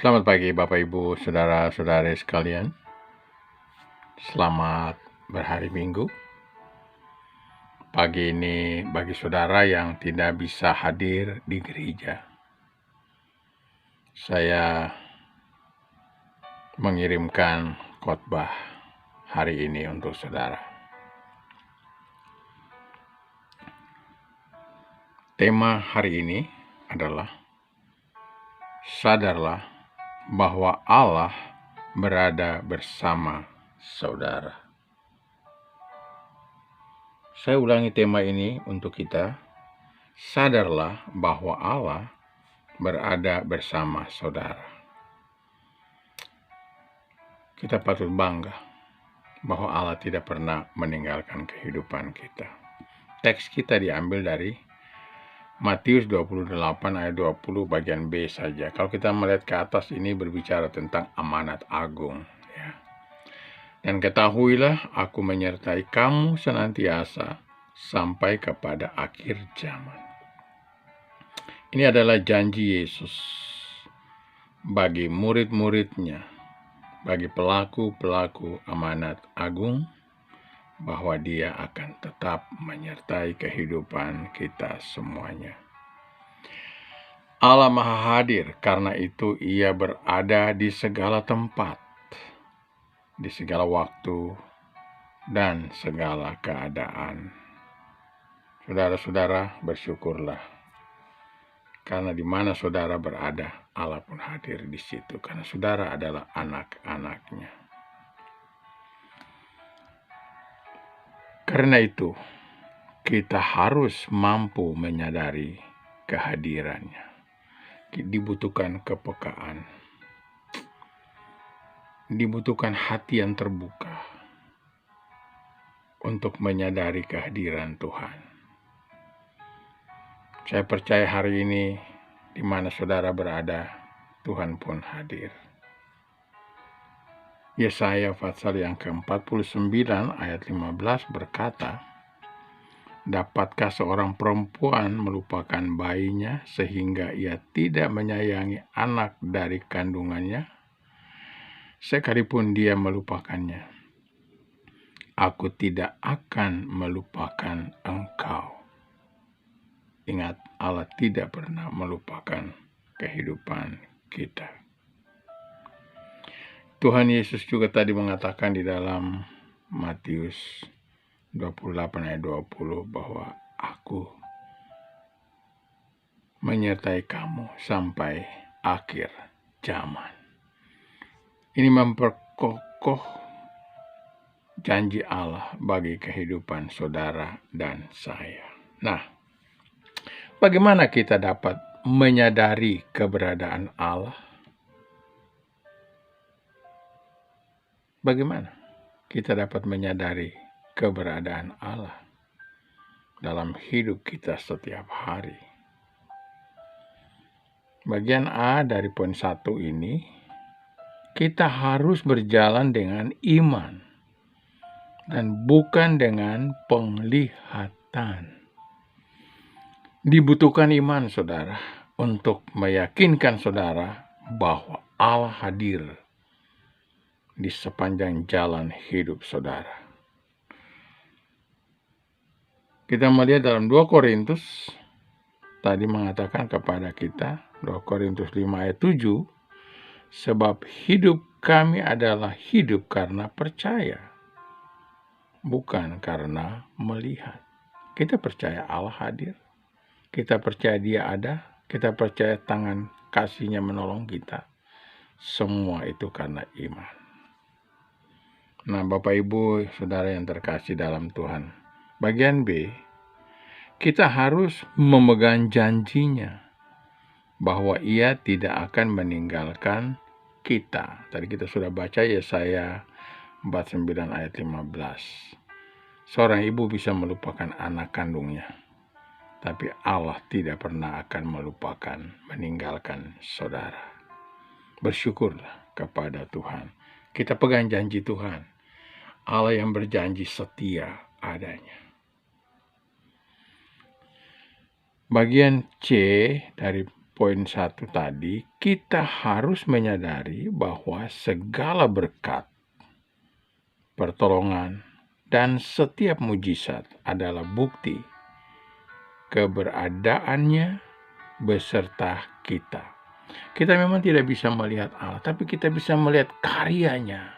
Selamat pagi Bapak Ibu, Saudara-saudari sekalian. Selamat berhari Minggu. Pagi ini bagi saudara yang tidak bisa hadir di gereja, saya mengirimkan khotbah hari ini untuk saudara. Tema hari ini adalah sadarlah bahwa Allah berada bersama saudara. Saya ulangi tema ini untuk kita. Sadarlah bahwa Allah berada bersama saudara. Kita patut bangga bahwa Allah tidak pernah meninggalkan kehidupan kita. Teks kita diambil dari Matius 28 ayat 20 bagian B saja. Kalau kita melihat ke atas ini berbicara tentang amanat agung. Dan ketahuilah aku menyertai kamu senantiasa sampai kepada akhir zaman. Ini adalah janji Yesus bagi murid-muridnya, bagi pelaku-pelaku amanat agung, bahwa Dia akan tetap menyertai kehidupan kita semuanya. Allah Maha Hadir, karena itu Ia berada di segala tempat, di segala waktu, dan segala keadaan. Saudara-saudara, bersyukurlah, karena di mana saudara berada, Allah pun hadir di situ, karena saudara adalah anak-anaknya. Karena itu, kita harus mampu menyadari kehadirannya. Dibutuhkan kepekaan, dibutuhkan hati yang terbuka untuk menyadari kehadiran Tuhan. Saya percaya hari ini di mana saudara berada, Tuhan pun hadir. Yesaya pasal yang ke-49 ayat 15 berkata, dapatkah seorang perempuan melupakan bayinya sehingga ia tidak menyayangi anak dari kandungannya? Sekalipun dia melupakannya, aku tidak akan melupakan engkau. Ingat, Allah tidak pernah melupakan kehidupan kita. Tuhan Yesus juga tadi mengatakan di dalam Matius 28 ayat 20 bahwa aku menyertai kamu sampai akhir zaman. Ini memperkokoh janji Allah bagi kehidupan saudara dan saya. Nah, bagaimana kita dapat menyadari keberadaan Allah? Bagaimana kita dapat menyadari keberadaan Allah dalam hidup kita setiap hari? Bagian A dari poin 1 ini, kita harus berjalan dengan iman dan bukan dengan penglihatan. Dibutuhkan iman, saudara, untuk meyakinkan saudara bahwa Allah hadir di sepanjang jalan hidup saudara. Kita melihat dalam 2 Korintus, tadi mengatakan kepada kita, 2 Korintus 5 ayat 7, sebab hidup kami adalah hidup karena percaya, bukan karena melihat. Kita percaya Allah hadir, kita percaya Dia ada, kita percaya tangan kasih-Nya menolong kita. Semua itu karena iman. Nah, Bapak Ibu, saudara yang terkasih dalam Tuhan, bagian B, kita harus memegang janji-Nya bahwa Ia tidak akan meninggalkan kita. Tadi kita sudah baca Yesaya 49 ayat 15. Seorang ibu bisa melupakan anak kandungnya, tapi Allah tidak pernah akan melupakan, meninggalkan saudara. Bersyukurlah kepada Tuhan. Kita pegang janji Tuhan. Allah yang berjanji setia adanya. Bagian C dari poin 1 tadi, kita harus menyadari bahwa segala berkat, pertolongan, dan setiap mujizat adalah bukti keberadaannya beserta kita. Kita memang tidak bisa melihat Allah, tapi kita bisa melihat karyanya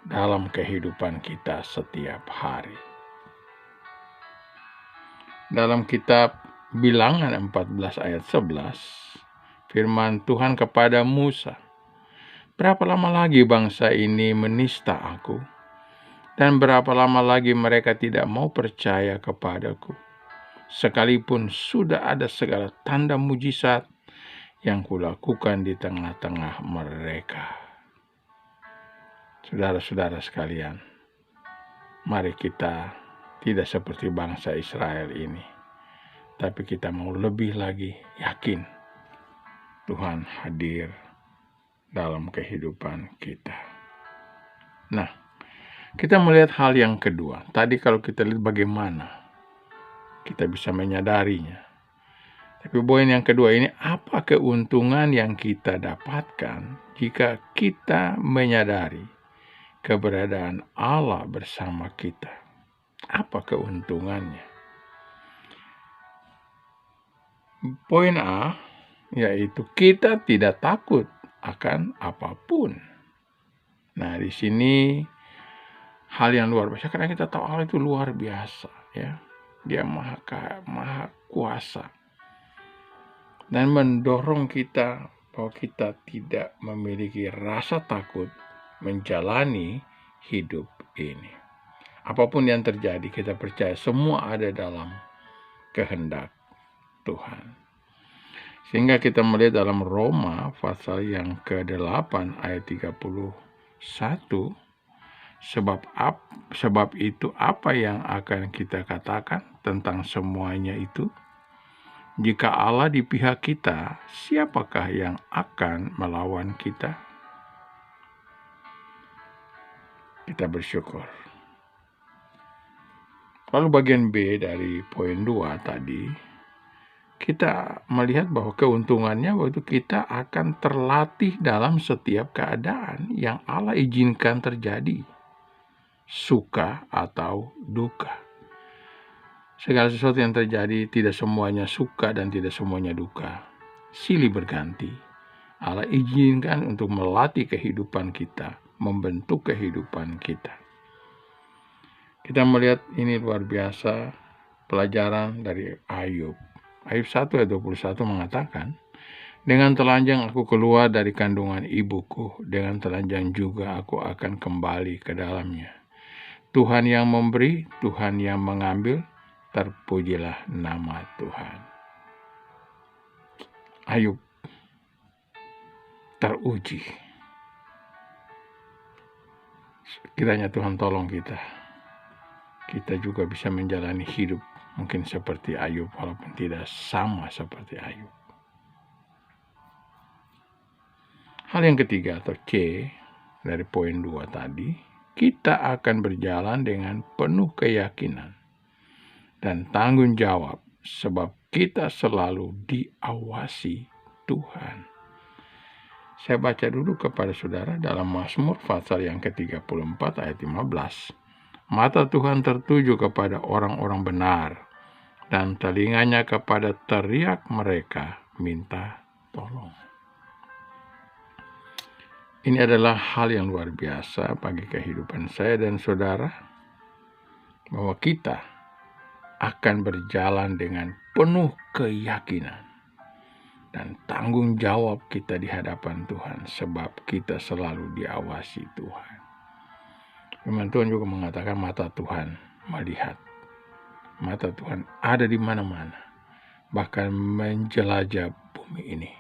dalam kehidupan kita setiap hari. Dalam kitab Bilangan 14 ayat 11, firman Tuhan kepada Musa, "Berapa lama lagi bangsa ini menista aku? Dan berapa lama lagi mereka tidak mau percaya kepadaku? Sekalipun sudah ada segala tanda mujizat yang kulakukan di tengah-tengah mereka." Saudara-saudara sekalian, mari kita tidak seperti bangsa Israel ini, tapi kita mau lebih lagi yakin Tuhan hadir dalam kehidupan kita. Nah, kita melihat hal yang kedua. Tadi kalau kita lihat bagaimana kita bisa menyadarinya. Tapi poin yang kedua ini, apa keuntungan yang kita dapatkan jika kita menyadari keberadaan Allah bersama kita? Apa keuntungannya? Poin A, yaitu kita tidak takut akan apapun. Nah, di sini hal yang luar biasa, karena kita tahu Allah itu luar biasa, ya. Dia maha kuasa dan mendorong kita bahwa kita tidak memiliki rasa takut menjalani hidup ini. Apapun yang terjadi, kita percaya semua ada dalam kehendak Tuhan. Sehingga kita melihat dalam Roma pasal yang ke-8 ayat 31, sebab itu apa yang akan kita katakan tentang semuanya itu? Jika Allah di pihak kita, siapakah yang akan melawan kita? Kita bersyukur. Lalu bagian B dari poin 2 tadi, kita melihat bahwa keuntungannya waktu kita akan terlatih dalam setiap keadaan yang Allah izinkan terjadi, suka atau duka. Segala sesuatu yang terjadi tidak semuanya suka dan tidak semuanya duka. Silih berganti. Allah izinkan untuk melatih kehidupan kita, membentuk kehidupan kita. Kita melihat ini luar biasa pelajaran dari Ayub. Ayub 1 ayat 21 mengatakan, "Dengan telanjang aku keluar dari kandungan ibuku, dengan telanjang juga aku akan kembali ke dalamnya. Tuhan yang memberi, Tuhan yang mengambil, terpujilah nama Tuhan." Ayub teruji. Kiranya Tuhan tolong kita. Kita juga bisa menjalani hidup mungkin seperti Ayub, walaupun tidak sama seperti Ayub. Hal yang ketiga atau C dari poin 2 tadi, kita akan berjalan dengan penuh keyakinan dan tanggung jawab sebab kita selalu diawasi Tuhan. Saya baca dulu kepada saudara dalam Mazmur pasal yang ke-34 ayat 15. "Mata Tuhan tertuju kepada orang-orang benar, dan telinganya kepada teriak mereka minta tolong." Ini adalah hal yang luar biasa bagi kehidupan saya dan saudara, bahwa kita akan berjalan dengan penuh keyakinan dan tanggung jawab kita di hadapan Tuhan, sebab kita selalu diawasi Tuhan. Firman Tuhan juga mengatakan mata Tuhan melihat. Mata Tuhan ada di mana-mana, bahkan menjelajah bumi ini.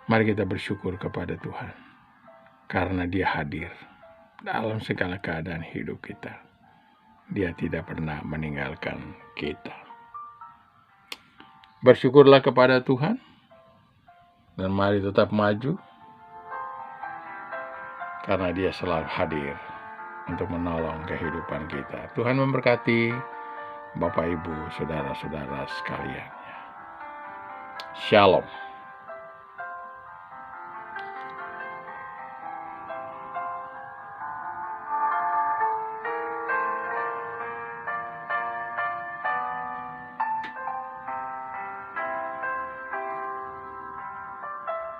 Mari kita bersyukur kepada Tuhan, karena Dia hadir dalam segala keadaan hidup kita. Dia tidak pernah meninggalkan kita. Bersyukurlah kepada Tuhan, dan mari tetap maju, karena Dia selalu hadir untuk menolong kehidupan kita. Tuhan memberkati Bapak, Ibu, saudara-saudara sekalian. Shalom.